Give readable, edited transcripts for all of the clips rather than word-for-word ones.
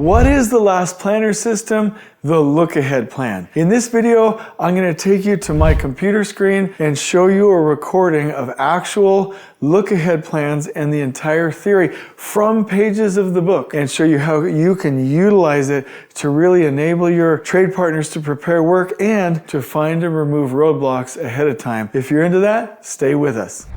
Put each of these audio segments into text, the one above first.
What is the last planner system? The look-ahead plan. In this video, I'm going to take you to my computer screen and show you a recording of actual look-ahead plans and the entire theory from pages of the book, and show you how you can utilize it to really enable your trade partners to prepare work and to find and remove roadblocks ahead of time. If you're into that, stay with us.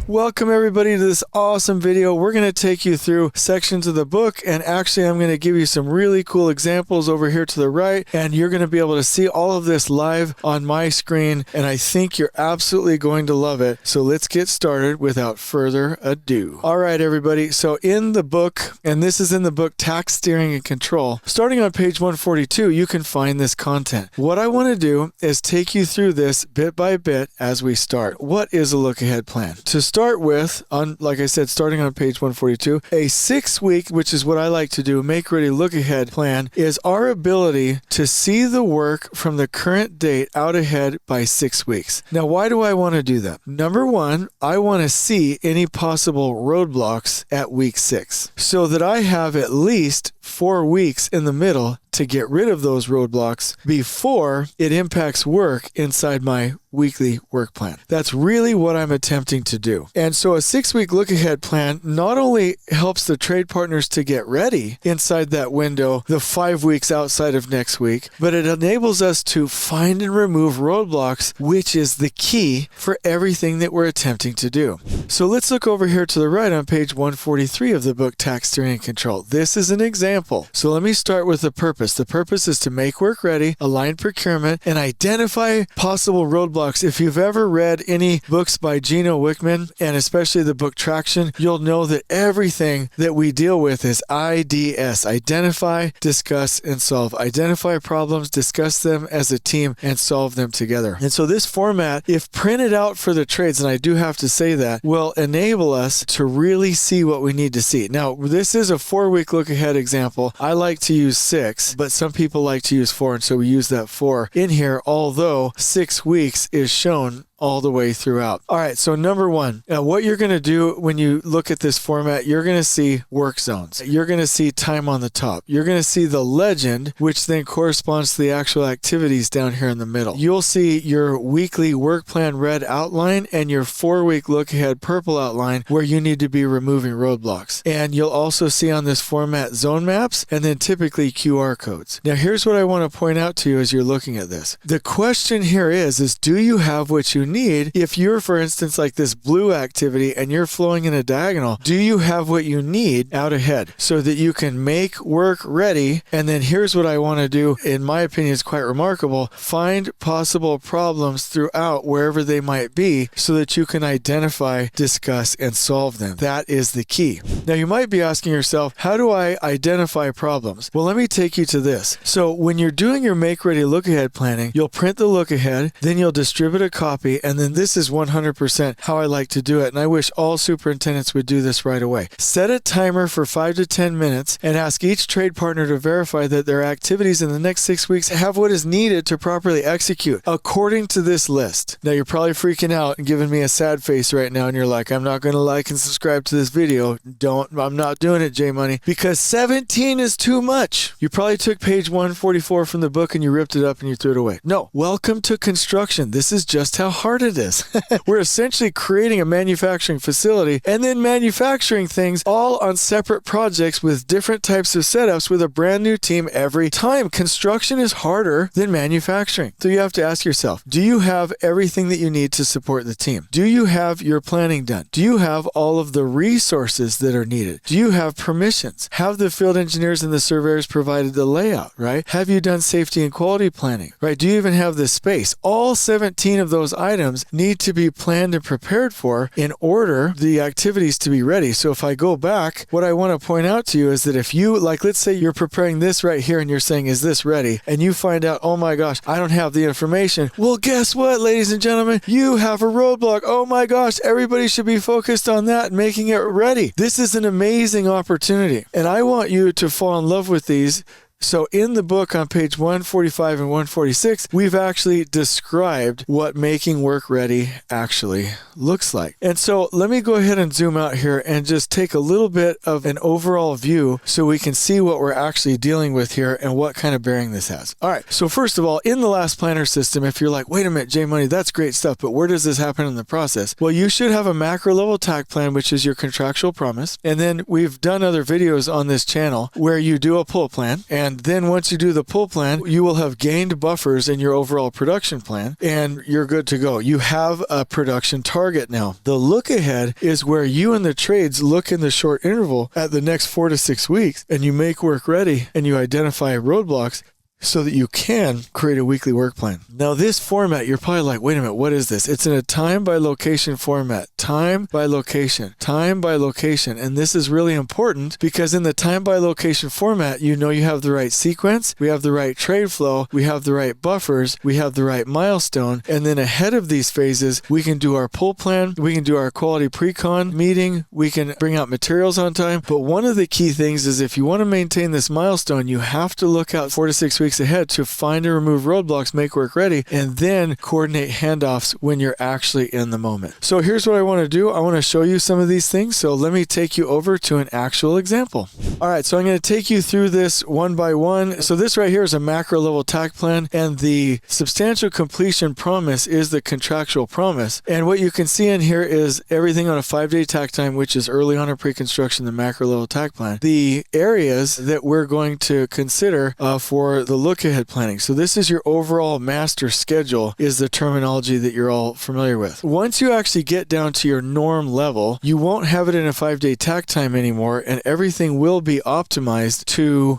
Welcome everybody to this awesome video. We're going to take you through sections of the book, and actually I'm going to give you some really cool examples over here to the right, and you're going to be able to see all of this live on my screen, and I think you're absolutely going to love it. So let's get started without further ado. All right everybody, so in the book, and this is in the book Takt, Steering and Control, starting on page 142, you can find this content. What I want to do is take you through this bit by bit as we start. What is a look-ahead plan? To start with, like I said, starting on page 142, a 6-week, which is what I like to do, make ready look ahead plan, is our ability to see the work from the current date out ahead by 6 weeks. Now, why do I want to do that? Number one, I want to see any possible roadblocks at week 6 so that I have at least 4 weeks in the middle to get rid of those roadblocks before it impacts work inside my weekly work plan. That's really what I'm attempting to do. And so a 6-week look ahead plan not only helps the trade partners to get ready inside that window, the 5 weeks outside of next week, but it enables us to find and remove roadblocks, which is the key for everything that we're attempting to do. So let's look over here to the right on page 143 of the book Takt, Steering and Control. This is an example. So let me start with the purpose. The purpose is to make work ready, align procurement, and identify possible roadblocks. If you've ever read any books by Gino Wickman, and especially the book Traction, you'll know that everything that we deal with is IDS. Identify, discuss, and solve. Identify problems, discuss them as a team, and solve them together. And so this format, if printed out for the trades, and I do have to say that, will enable us to really see what we need to see. Now, this is a 4-week look ahead example. I like to use 6, but some people like to use 4, and so we use that 4 in here, although 6 weeks is shown all the way throughout. All right, so number one, what you're going to do when you look at this format, you're going to see work zones. You're going to see time on the top. You're going to see the legend, which then corresponds to the actual activities down here in the middle. You'll see your weekly work plan red outline and your 4-week look ahead purple outline where you need to be removing roadblocks. And you'll also see on this format zone maps and then typically QR codes. Now, here's what I want to point out to you as you're looking at this. The question here is do you have what you need? If you're, for instance, like this blue activity and you're flowing in a diagonal, do you have what you need out ahead so that you can make work ready? And then here's what I want to do, in my opinion, is quite remarkable. Find possible problems throughout wherever they might be so that you can identify, discuss, and solve them. That is the key. Now, you might be asking yourself, how do I identify problems? Well, let me take you to this. So when you're doing your make ready look ahead planning, you'll print the look ahead, then you'll distribute a copy, and then this is 100% how I like to do it, and I wish all superintendents would do this right away. Set a timer for 5 to 10 minutes and ask each trade partner to verify that their activities in the next 6 weeks have what is needed to properly execute according to this list. Now, you're probably freaking out and giving me a sad face right now, and you're like, I'm not going to like and subscribe to this video. I'm not doing it, J Money, because 17 is too much. You probably took page 144 from the book and you ripped it up and you threw it away. No, welcome to construction. This is just how hard it is. We're essentially creating a manufacturing facility and then manufacturing things all on separate projects with different types of setups with a brand new team every time. Construction is harder than manufacturing. So you have to ask yourself, do you have everything that you need to support the team? Do you have your planning done? Do you have all of the resources that are needed? Do you have permissions? Have the field engineers and the surveyors provided the layout, right? Have you done safety and quality planning, right? Do you even have the space? All 17 of those items need to be planned and prepared for in order the activities to be ready. So if I go back, what I want to point out to you is that if you, like, let's say you're preparing this right here and you're saying, is this ready? And you find out, oh my gosh, I don't have the information. Well, guess what, ladies and gentlemen? You have a roadblock. Oh my gosh, everybody should be focused on that and making it ready. This is an amazing opportunity. And I want you to fall in love with these So in the book on page 145 and 146, we've actually described what making work ready actually looks like. And so let me go ahead and zoom out here and just take a little bit of an overall view so we can see what we're actually dealing with here and what kind of bearing this has. All right, so first of all, in the last planner system, if you're like, wait a minute, J Money, that's great stuff, but where does this happen in the process? Well, you should have a macro level Takt plan, which is your contractual promise. And then we've done other videos on this channel where you do a pull plan. And then once you do the pull plan, you will have gained buffers in your overall production plan and you're good to go. You have a production target now. The look ahead is where you and the trades look in the short interval at the next 4 to 6 weeks and you make work ready and you identify roadblocks so that you can create a weekly work plan. Now this format, you're probably like, wait a minute, what is this? It's in a time by location format. Time by location. Time by location. And this is really important because in the time by location format, you know you have the right sequence, we have the right trade flow, we have the right buffers, we have the right milestone, and then ahead of these phases, we can do our pull plan, we can do our quality pre-con meeting, we can bring out materials on time. But one of the key things is if you want to maintain this milestone, you have to look out 4 to 6 weeks ahead to find and remove roadblocks, make work ready, and then coordinate handoffs when you're actually in the moment. So here's what I want to do. I want to show you some of these things. So let me take you over to an actual example. All right, so I'm going to take you through this one by one. So this right here is a macro level Takt plan, and the substantial completion promise is the contractual promise. And what you can see in here is everything on a 5-day Takt time, which is early on in pre-construction, the macro level Takt plan. The areas that we're going to consider for the look ahead planning. So this is your overall master schedule is the terminology that you're all familiar with. Once you actually get down to your norm level, you won't have it in a 5-day Takt time anymore, and everything will be optimized to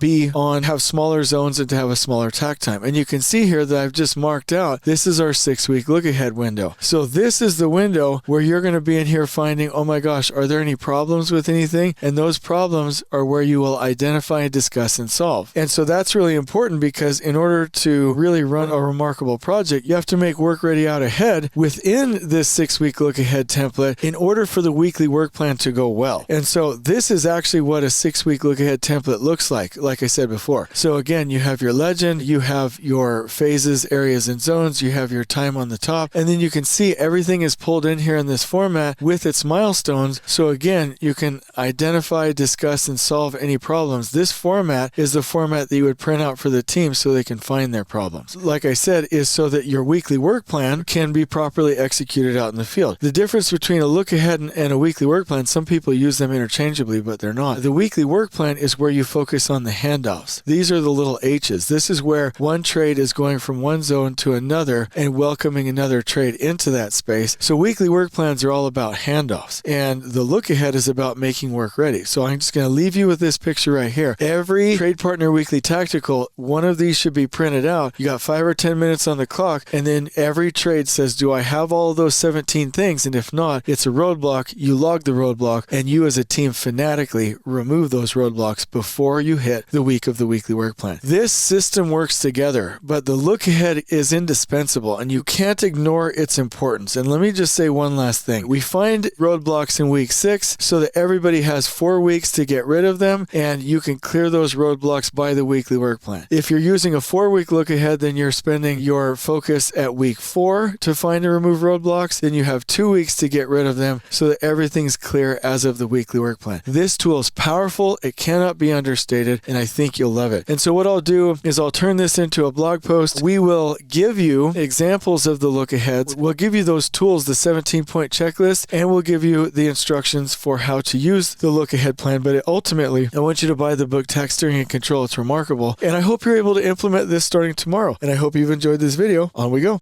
have smaller zones and to have a smaller Takt time. And you can see here that I've just marked out, this is our 6-week look ahead window. So this is the window where you're going to be in here finding, oh my gosh, are there any problems with anything? And those problems are where you will identify, discuss, and solve. And so that's really important because in order to really run a remarkable project, you have to make work ready out ahead within this 6-week look ahead template in order for the weekly work plan to go well. And so this is actually what a 6-week look ahead template looks like I said before. So again, you have your legend, you have your phases, areas, and zones, you have your time on the top, and then you can see everything is pulled in here in this format with its milestones. So again, you can identify, discuss, and solve any problems. This format is the format that you would print out for the team so they can find their problems. Like I said, is so that your weekly work plan can be properly executed out in the field. The difference between a look ahead and a weekly work plan, some people use them interchangeably, but they're not. The weekly work plan is where you focus on the handoffs. These are the little H's. This is where one trade is going from one zone to another and welcoming another trade into that space. So weekly work plans are all about handoffs, and the look ahead is about making work ready. So I'm just going to leave you with this picture right here. Every trade partner weekly tactical, one of these should be printed out. You got 5 or 10 minutes on the clock, and then every trade says, do I have all of those 17 things? And if not, it's a roadblock. You log the roadblock, and you as a team fanatically remove those roadblocks before you hit the week of the weekly work plan. This system works together, but the look ahead is indispensable, and you can't ignore its importance. And let me just say one last thing. We find roadblocks in week 6 so that everybody has 4 weeks to get rid of them, and you can clear those roadblocks by the weekly work plan. If you're using a 4-week look ahead, then you're spending your focus at week 4 to find and remove roadblocks. Then you have 2 weeks to get rid of them so that everything's clear as of the weekly work plan. This tool is powerful. It cannot be understated, and I think you'll love it. And so what I'll do is I'll turn this into a blog post. We will give you examples of the look aheads. We'll give you those tools, the 17-point checklist, and we'll give you the instructions for how to use the look ahead plan. But ultimately, I want you to buy the book Takt, Steering, and Control. It's remarkable. And I hope you're able to implement this starting tomorrow. And I hope you've enjoyed this video. On we go.